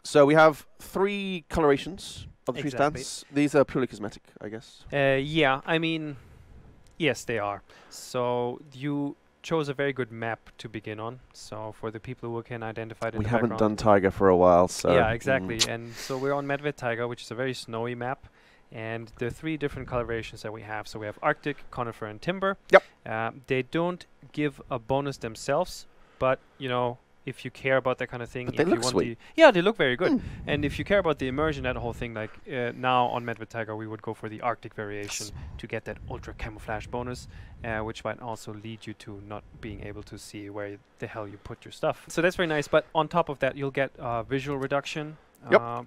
So we have 3 colorations of the tree Exactly. stands. These are purely cosmetic, I guess. Yeah, I mean, yes, they are. So you chose a very good map to begin on. So for the people who can identify it in We the haven't background. done Tiger for a while, so... Yeah, exactly. And so we're on Medved Taiga, which is a very snowy map. And the 3 different colorations that we have. So we have Arctic, Conifer, and Timber. Yep. They don't give a bonus themselves, but, you know, if you care about that kind of thing, But if they you look want sweet. yeah, they look very good. And if you care about the immersion, that whole thing, like now on Medved Taiga, we would go for the Arctic variation to get that ultra camouflage bonus, which might also lead you to not being able to see where the hell you put your stuff. So that's very nice. But on top of that, you'll get visual reduction,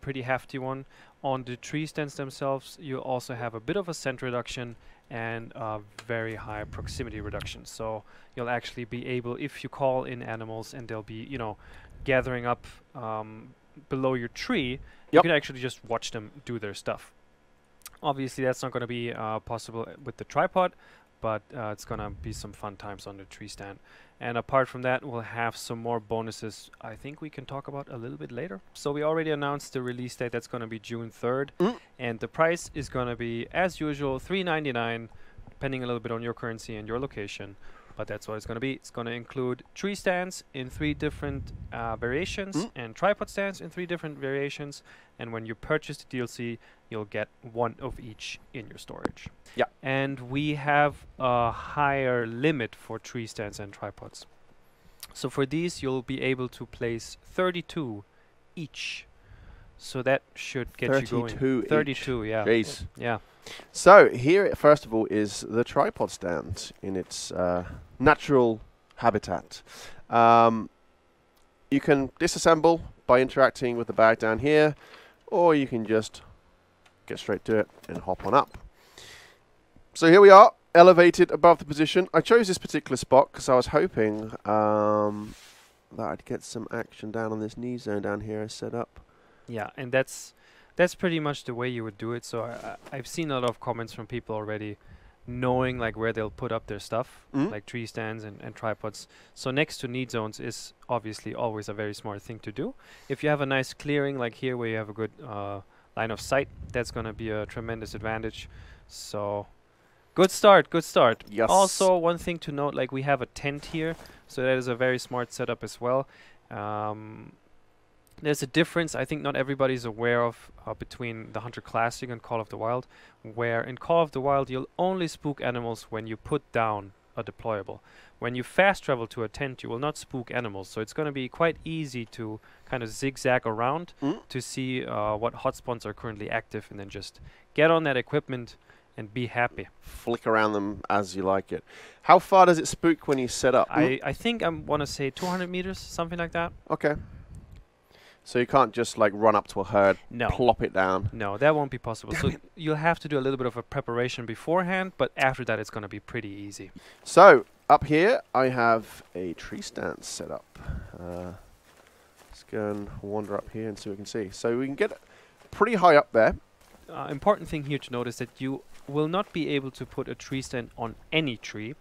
pretty hefty one. On the tree stands themselves, you also have a bit of a scent reduction and very high proximity reduction. So you'll actually be able, if you call in animals and they'll be, you know, gathering up below your tree, you can actually just watch them do their stuff. Obviously, that's not going to be possible with the tripod, but it's going to be some fun times on the tree stand. And apart from that, we'll have some more bonuses I think we can talk about a little bit later. So we already announced the release date. That's going to be June 3rd. And the price is going to be, as usual, $3.99, depending a little bit on your currency and your location. But that's what it's going to be. It's going to include tree stands in 3 different variations and tripod stands in 3 different variations. And when you purchase the DLC, you'll get 1 of each in your storage. Yeah. And we have a higher limit for tree stands and tripods. So for these, you'll be able to place 32 each. So that should get you going. 32 32, yeah. Jeez. Yeah. So here, first of all, is the tripod stand in its natural habitat. You can disassemble by interacting with the bag down here, or you can just get straight to it and hop on up. So here we are, elevated above the position. I chose this particular spot because I was hoping that I'd get some action down on this knee zone down here I set up. Yeah, and that's pretty much the way you would do it. So I've seen a lot of comments from people already knowing like where they'll put up their stuff, like tree stands and tripods. So next to need zones is obviously always a very smart thing to do. If you have a nice clearing like here where you have a good line of sight, that's going to be a tremendous advantage. So good start, good start. Yes. Also, one thing to note, like we have a tent here, so that is a very smart setup as well. There's a difference I think not everybody's aware of between the Hunter Classic and Call of the Wild, where in Call of the Wild you'll only spook animals when you put down a deployable. When you fast travel to a tent, you will not spook animals, so it's going to be quite easy to kind of zigzag around to see what hotspots are currently active, and then just get on that equipment and be happy. Flick around them as you like it. How far does it spook when you set up? I think I want to say 200 meters, something like that. Okay. So you can't just like run up to a herd, No. plop it down. No, that won't be possible. So you'll have to do a little bit of a preparation beforehand, but after that it's going to be pretty easy. So up here I have a tree stand set up. Let's go and wander up here and see what we can see. So we can get pretty high up there. Important thing here to note is that you will not be able to put a tree stand on any tree.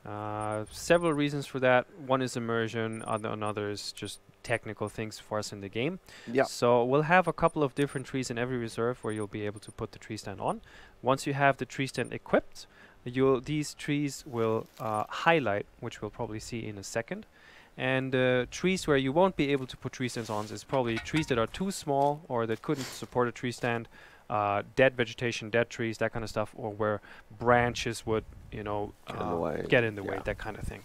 Several reasons for that. One is immersion, another is just technical things for us in the game. Yeah. So we'll have a couple of different trees in every reserve where you'll be able to put the tree stand on. Once you have the tree stand equipped, these trees will highlight, which we'll probably see in a second. And trees where you won't be able to put tree stands on is probably trees that are too small or that couldn't support a tree stand, dead vegetation, dead trees, that kind of stuff, or where branches would, you know, get in the way, that kind of thing.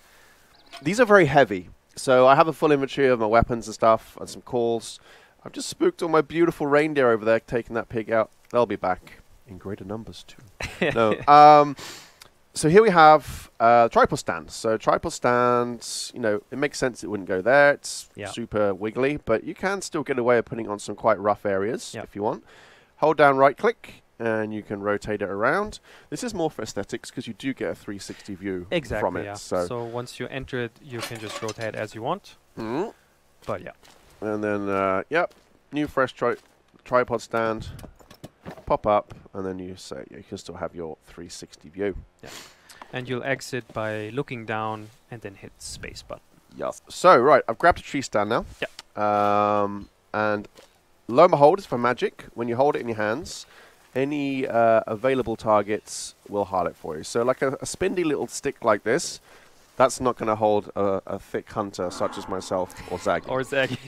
These are very heavy. So I have a full inventory of my weapons and stuff and some calls. I've just spooked all my beautiful reindeer over there, taking that pig out. They'll be back in greater numbers too. No. So here we have tripod stands. So tripod stands, you know, it makes sense it wouldn't go there. It's super wiggly, but you can still get away with putting on some quite rough areas if you want. Hold down right click and you can rotate it around. This is more for aesthetics because you do get a 360 view from it. So once you enter it, you can just rotate as you want. But yeah. And then, new fresh tripod stand, pop up, and then you can still have your 360 view. Yeah. And you'll exit by looking down and then hit space button. Yes. So, right, I've grabbed a tree stand now. Yeah. And Lo and behold, it's for magic. When you hold it in your hands, any available targets will highlight for you. So like a spindly little stick like this, that's not going to hold a thick hunter such as myself or Zaggy. Or Zaggy.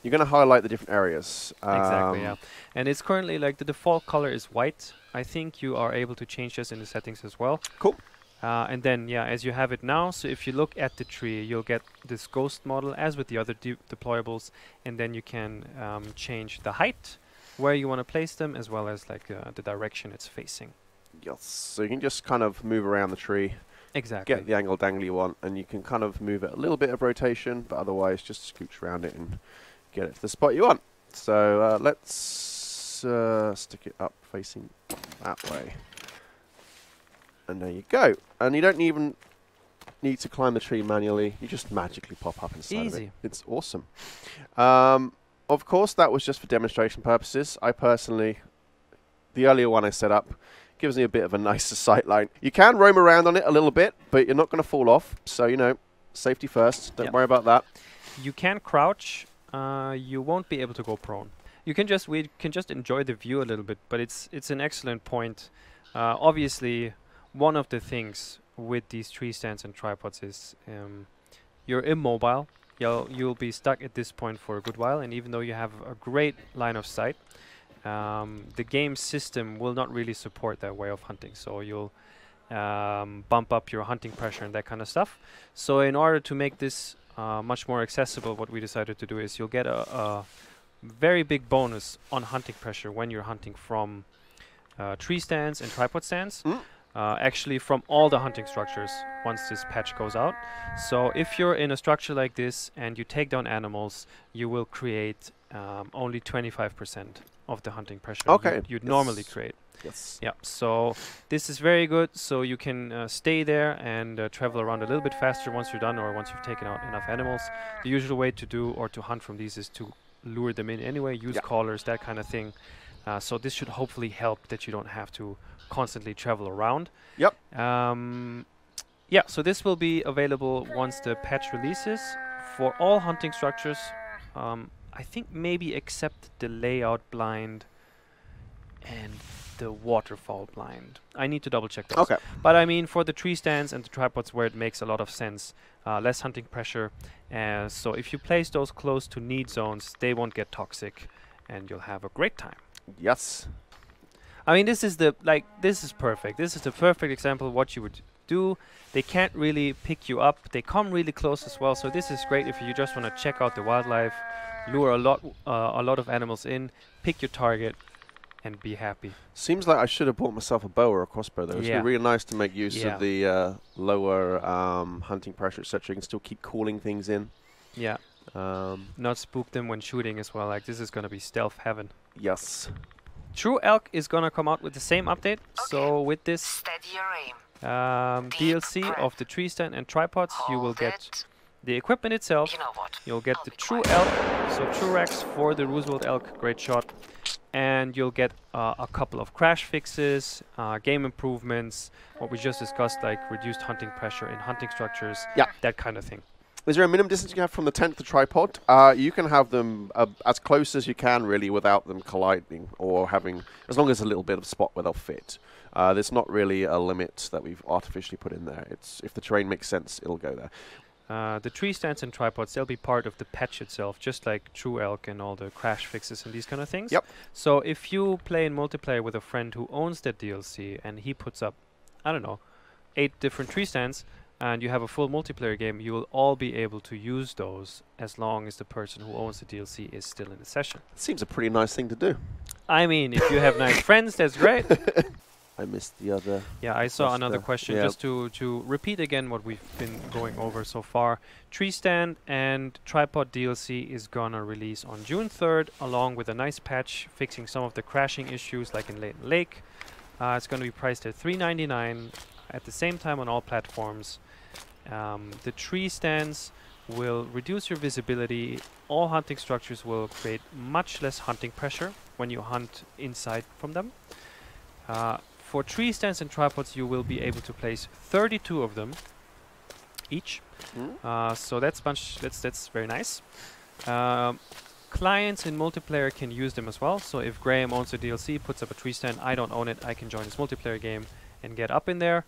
You're going to highlight the different areas. Exactly, yeah. And it's currently like the default color is white. I think you are able to change this in the settings as well. Cool. And then, yeah, as you have it now, so if you look at the tree, you'll get this ghost model as with the other deployables, and then you can change the height, where you want to place them, as well as like the direction it's facing. Yes, so you can just kind of move around the tree. Exactly. Get the angle dangle you want, and you can kind of move it a little bit of rotation, but otherwise just scooch around it and get it to the spot you want. So let's stick it up facing that way. And there you go. And you don't even need to climb the tree manually. You just magically pop up inside of it. Easy. It's awesome. Of course, that was just for demonstration purposes. I personally, the earlier one I set up, gives me a bit of a nicer sight line. You can roam around on it a little bit, but you're not going to fall off. So, you know, safety first. Don't worry about that. You can crouch. You won't be able to go prone. You can just we can just enjoy the view a little bit, but it's an excellent point. Obviously, one of the things with these tree stands and tripods is you're immobile. You'll be stuck at this point for a good while, and even though you have a great line of sight, the game system will not really support that way of hunting. So you'll bump up your hunting pressure and that kind of stuff. So in order to make this much more accessible, what we decided to do is you'll get a very big bonus on hunting pressure when you're hunting from tree stands and tripod stands. Actually from all the hunting structures once this patch goes out. So if you're in a structure like this and you take down animals, you will create only 25% of the hunting pressure you'd normally create. Yes. Yeah, so this is very good. So you can stay there and travel around a little bit faster once you're done, or once you've taken out enough animals. The usual way to do or to hunt from these is to lure them in anyway, use callers, that kind of thing. So this should hopefully help that you don't have to constantly travel around. Yep. Yeah, so this will be available once the patch releases for all hunting structures. I think maybe except the layout blind and the waterfall blind. I need to double check those. Okay. But I mean, for the tree stands and the tripods where it makes a lot of sense, less hunting pressure. So if you place those close to need zones, they won't get toxic and you'll have a great time. Yes. I mean, this is perfect. This is the perfect example of what you would do. They can't really pick you up. They come really close as well. So this is great if you just want to check out the wildlife, lure a lot of animals in, pick your target, and be happy. Seems like I should have bought myself a bow or a crossbow though. It's really nice to make use of the lower hunting pressure, etc. You can still keep calling things in. Yeah. Not spook them when shooting as well. Like, this is going to be stealth heaven. Yes. True Elk is going to come out with the same update. So with this DLC of the tree stand and tripods, you will get the equipment itself. You'll get the True Elk, so True Rex for the Roosevelt Elk, great shot. And you'll get a couple of crash fixes, game improvements, what we just discussed, like reduced hunting pressure in hunting structures, that kind of thing. Is there a minimum distance you can have from the tent to the tripod? You can have them as close as you can, really, without them colliding or having, as long as a little bit of spot where they'll fit. There's not really a limit that we've artificially put in there. It's if the terrain makes sense, it'll go there. The tree stands and tripods, they'll be part of the patch itself, just like True Elk and all the crash fixes and these kind of things. Yep. So if you play in multiplayer with a friend who owns that DLC and he puts up, I don't know, 8 different tree stands, and you have a full multiplayer game, you will all be able to use those as long as the person who owns the DLC is still in the session. Seems a pretty nice thing to do. I mean, if you have nice friends, that's great. I missed the other. Yeah, I saw another question. Just to repeat again what we've been going over so far. Tree stand and tripod DLC is gonna release on June 3rd, along with a nice patch fixing some of the crashing issues like in Leighton Lake. It's gonna be priced at $3.99 at the same time on all platforms. The tree stands will reduce your visibility. All hunting structures will create much less hunting pressure when you hunt inside from them. For tree stands and tripods, you will be able to place 32 of them each. So that's very nice. clients in multiplayer can use them as well. So if Graham owns a DLC, puts up a tree stand, I don't own it, I can join his multiplayer game and get up in there.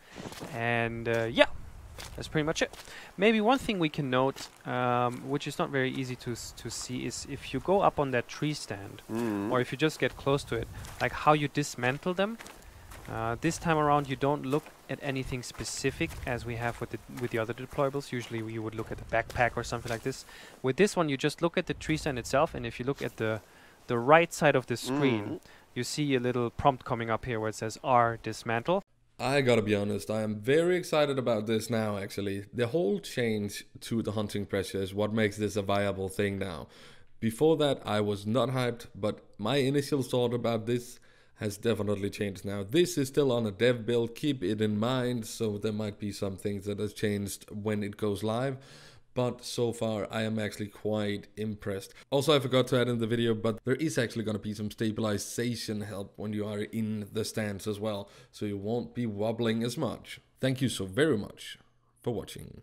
And yeah, that's pretty much it. Maybe one thing we can note, which is not very easy to see, is if you go up on that tree stand, or if you just get close to it, like how you dismantle them. This time around, you don't look at anything specific as we have with the other deployables. Usually you would look at the backpack or something like this. With this one, you just look at the tree stand itself, and if you look at the right side of the screen, you see a little prompt coming up here where it says R dismantle. I gotta be honest, I am very excited about this now, actually. The whole change to the hunting pressure is what makes this a viable thing now. Before that, I was not hyped, but my initial thought about this has definitely changed now. This is still on a dev build, keep it in mind, so there might be some things that has changed when it goes live. But so far, I am actually quite impressed. Also, I forgot to add in the video, but there is actually going to be some stabilization help when you are in the stance as well, so you won't be wobbling as much. Thank you so very much for watching.